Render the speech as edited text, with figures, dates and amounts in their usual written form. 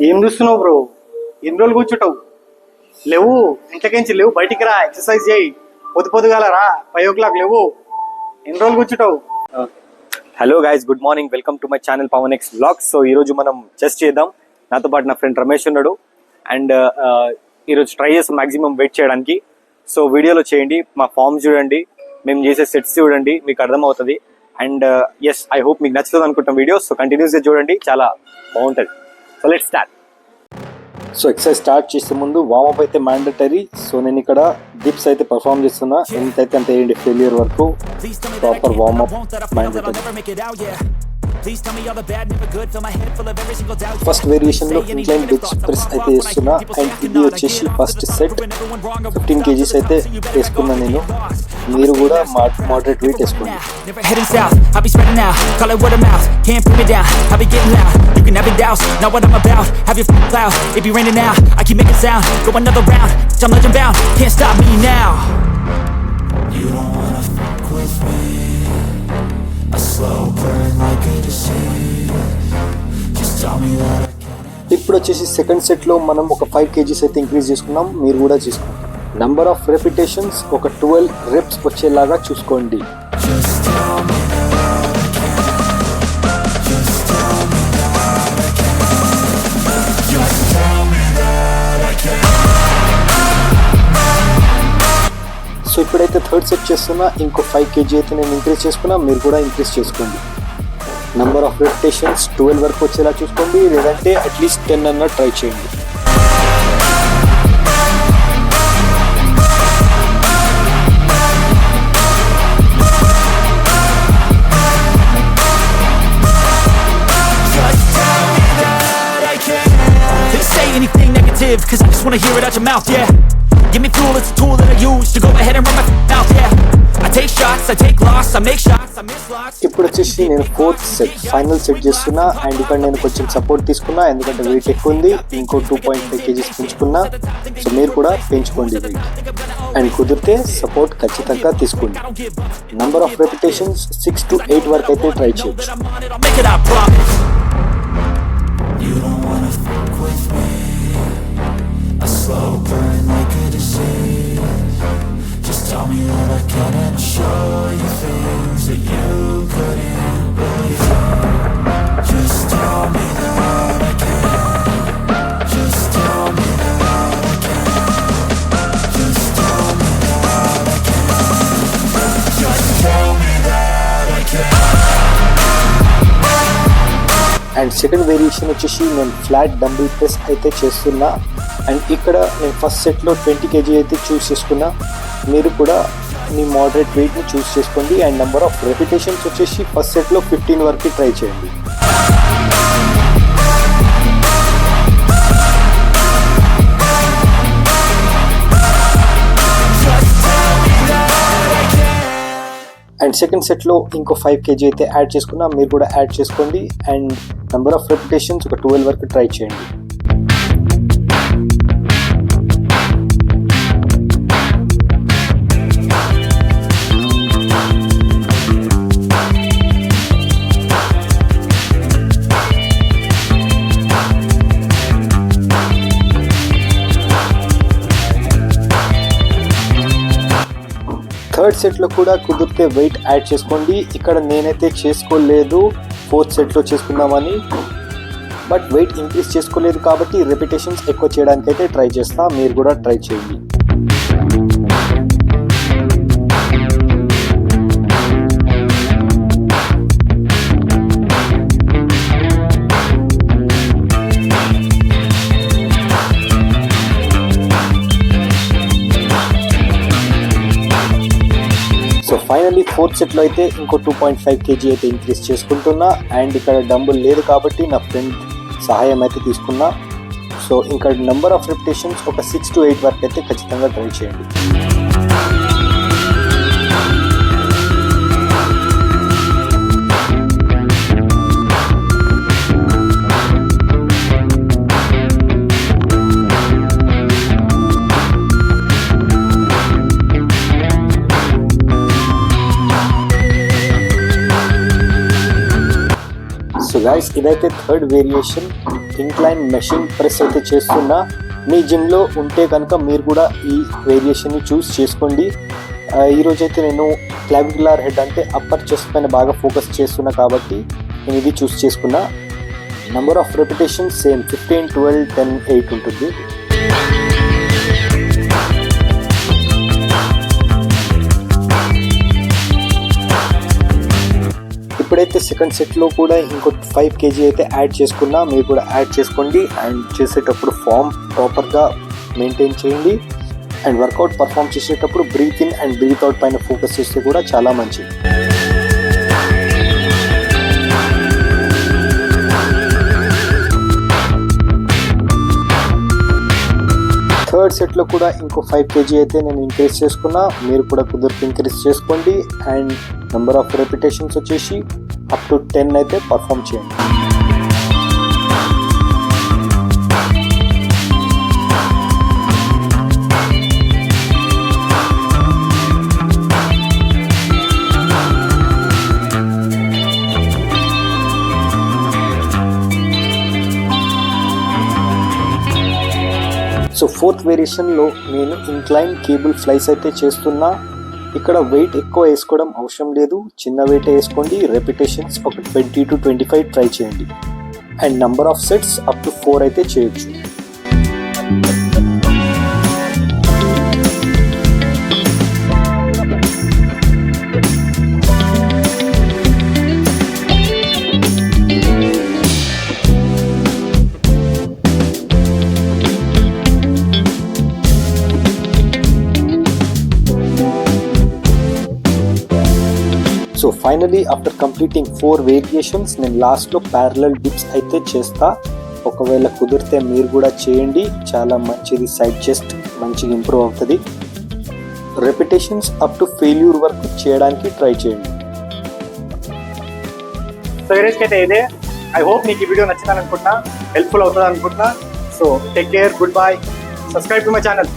ఏం చూస్తున్నావు బ్రో? ఎన్ని రోజులు కూర్చుంటావు? లేవు, ఇంట్లోకించి లేవు, బయటికి రా, ఎక్సర్సైజ్ చేయి. పొద్దుగాల రా, 5 o'clock లేవు. ఎన్ని రోజులు కూర్చుంటావు? Hello guys, good morning, welcome to my channel Pawan X vlogs. So ఈరోజు మనం చెస్ చేద్దాం. నాతో పాటు నా ఫ్రెండ్ రమేష్ ఉన్నాడు. అండ్ ఈరోజు ట్రై చేస్తాం మ్యాక్సిమం వెయిట్ చేయడానికి. సో వీడియోలో చేయండి, మా ఫామ్ చూడండి, మేము చేసే సెట్స్ చూడండి, మీకు అర్థమవుతుంది. అండ్ ఎస్, ఐ హోప్ మీకు నచ్చుతుంది అనుకుంటాం వీడియో. సో కంటిన్యూస్గా చూడండి, చాలా బాగుంటుంది. So let's start. So exercise start చేసే ముందు వార్మప్ అయితే మ్యాండటరీ. సో నేను ఇక్కడ డిప్స్ అయితే పర్ఫామ్ చేస్తున్నా, ఎంతైతే అంత వేయండి, ఫెయిల్యూర్ వరకు proper warmup mandatory. First variation లో ఇంక్లైన్ బెంచ్ ప్రెస్ అయితే చేస్తున్నా. అండ్ ఇది వచ్చేసి ఫస్ట్ సెట్ 15 kgs అయితే వేసుకున్నా నేను. మీరు కూడా మోడరేట్ వెయిట్ వేసుకోండి. ఇప్పుడు వచ్చేసి సెకండ్ సెట్ లో మనం ఒక 5 kgs అయితే ఇంక్రీజ్ చేసుకున్నాం. మీరు కూడా చేసుకోండి. నంబర్ ఆఫ్ రెపిటేషన్స్ ఒక 12 reps వచ్చేలాగా చూసుకోండి. సో ఇప్పుడైతే థర్డ్ సెట్ చేస్తున్నా. ఇంకో 5 kg అయితే నేను ఇంక్రీజ్ చేసుకున్నా, మీరు కూడా ఇంక్రీజ్ చేసుకోండి. నంబర్ ఆఫ్ రెపిటేషన్స్ 12 వరకు వచ్చేలా చూసుకోండి, లేదంటే అట్లీస్ట్ 10 అన్న ట్రై చేయండి. Anything negative, cause I just wanna hear it out your mouth, yeah. Give me fuel, it's a tool that I use to go ahead and run my mouth, yeah. I take shots, I take loss, I make shots, I miss lots. ఇప్పుడు వచ్చేసి నేను fourth set final set చేస్తున్నా. And ఇక్కడ నేను కొంచెం support తీసుకున్నా, ఎందుకంటే wait ఎక్కువ ఉంది. ఇంకో 2.5 kgs పెంచుకున్నా. సో మీరు కూడా పెంచుకోండి వెయిట్. అండ్ కుదిరితే సపోర్ట్ ఖచ్చితంగా తీసుకోండి. నంబర్ ఆఫ్ రెపిటేషన్స్ 6 to 8 వరకు అయితే ట్రై చేయొచ్చు. You don't wanna fuck with me. A slow burn like a disease. Just tell me that I can and show you things that you couldn't believe. Just tell me that I can. Just tell me that I can. Just tell me that I can. Just tell me that I can. And second variation వచ్చేసి నేను flat dumbbell press అయితే చేస్తున్నా. And ఇక్కడ నేను first సెట్లో 20 kg అయితే చూస్ చేసుకున్నా. మీరు కూడా మీ మోడరేట్ వెయిట్ని చూస్ చేసుకోండి. అండ్ నెంబర్ ఆఫ్ రెపిటేషన్స్ వచ్చేసి ఫస్ట్ సెట్లో 15 వరకు ట్రై చేయండి. అండ్ సెకండ్ సెట్లో ఇంకో 5 kg అయితే యాడ్ చేసుకున్నా, మీరు కూడా యాడ్ చేసుకోండి. అండ్ నెంబర్ ఆఫ్ రెపిటేషన్స్ ఒక 12 వరకు ట్రై చేయండి. థర్డ్ సెట్లో కూడా కుదిరితే వెయిట్ యాడ్ చేసుకోండి. ఇక్కడ నేనైతే చేసుకోలేదు, ఫోర్త్ సెట్లో చేసుకుందామని. బట్ వెయిట్ ఇంక్రీజ్ చేసుకోలేదు కాబట్టి రెపిటేషన్స్ ఎక్కువ చేయడానికి అయితే ట్రై చేస్తా. మీరు కూడా ట్రై చేయండి. ఫైనల్లీ ఫోర్త్ సెట్లో అయితే ఇంకో 2.5 kg అయితే ఇంక్రీజ్ చేసుకుంటున్నా. అండ్ ఇక్కడ డంబుల్ లేదు కాబట్టి నా ఫ్రెండ్ సహాయం అయితే తీసుకున్నా. సో ఇంకా నెంబర్ ఆఫ్ రెపిటేషన్స్ ఒక 6 to 8 వరకు అయితే ఖచ్చితంగా ట్రై చేయండి. guys, గైస్ ఇదైతే third variation incline machine press అయితే చేస్తున్నా. మీ జిమ్లో ఉంటే కనుక మీరు కూడా ఈ వేరియేషన్ని చూస్ చేసుకోండి. ఈరోజైతే నేను క్లావిక్యులర్ హెడ్ అంటే అప్పర్ చెస్ట్ పైన బాగా ఫోకస్ చేస్తున్నా కాబట్టి నేను ఇది చూస్ చేసుకున్నా. నెంబర్ ఆఫ్ రెపిటేషన్ సేమ్ 15, 12, 10, 8 ఉంటుంది. ఇప్పుడైతే సెకండ్ సెట్లో కూడా ఇంకో 5 kg అయితే యాడ్ చేసుకున్నా. మీరు కూడా యాడ్ చేసుకోండి అండ్ చేసేటప్పుడు ఫామ్ ప్రాపర్గా మెయింటైన్ చేయండి. అండ్ వర్కౌట్ పర్ఫామ్ చేసేటప్పుడు breathe in and breathe out పైన ఫోకస్ చేస్తే కూడా చాలా మంచిది. థర్డ్ సెట్లో కూడా ఇంకో 5 kg అయితే నేను ఇంక్రీజ్ చేసుకున్నా. మీరు కూడా కుదిరితే ఇంక్రీజ్ చేసుకోండి. అండ్ నెంబర్ ఆఫ్ రెపిటేషన్స్ వచ్చేసి అప్ టు 10 అయితే పర్ఫామ్ చేయండి. సో ఫోర్త్ వేరియేషన్లో నేను ఇంక్లైన్ కేబుల్ ఫ్లైస్ అయితే చేస్తున్నా. ఇక్కడ వెయిట్ ఎక్కువ వేసుకోవడం అవసరం లేదు, చిన్న వెయిట్ వేసుకోండి. రెపిటేషన్స్ ఒక 20 to 25 ట్రై చేయండి. And number of sets up to 4 అయితే చేయొచ్చు. So finally after completing 4 variations నేను లాస్ట్లో ప్యారలల్ డిప్స్ అయితే చేస్తా. ఒకవేళ కుదిరితే మీరు కూడా చేయండి, చాలా మంచిది. సైడ్ చెస్ట్ మంచిగా ఇంప్రూవ్ అవుతుంది. రెపిటేషన్స్ అప్ టు ఫెయిల్యూర్ వరకు చేయడానికి ట్రై చేయండి. సో ఈరోజుకి అయితే ఇదే. ఐ హోప్ మీకు ఈ వీడియో నచ్చిందని అనుకుంటున్నా, హెల్ప్ఫుల్ అవుతుంది అనుకుంటున్నా. So take care, good bye, subscribe to my channel.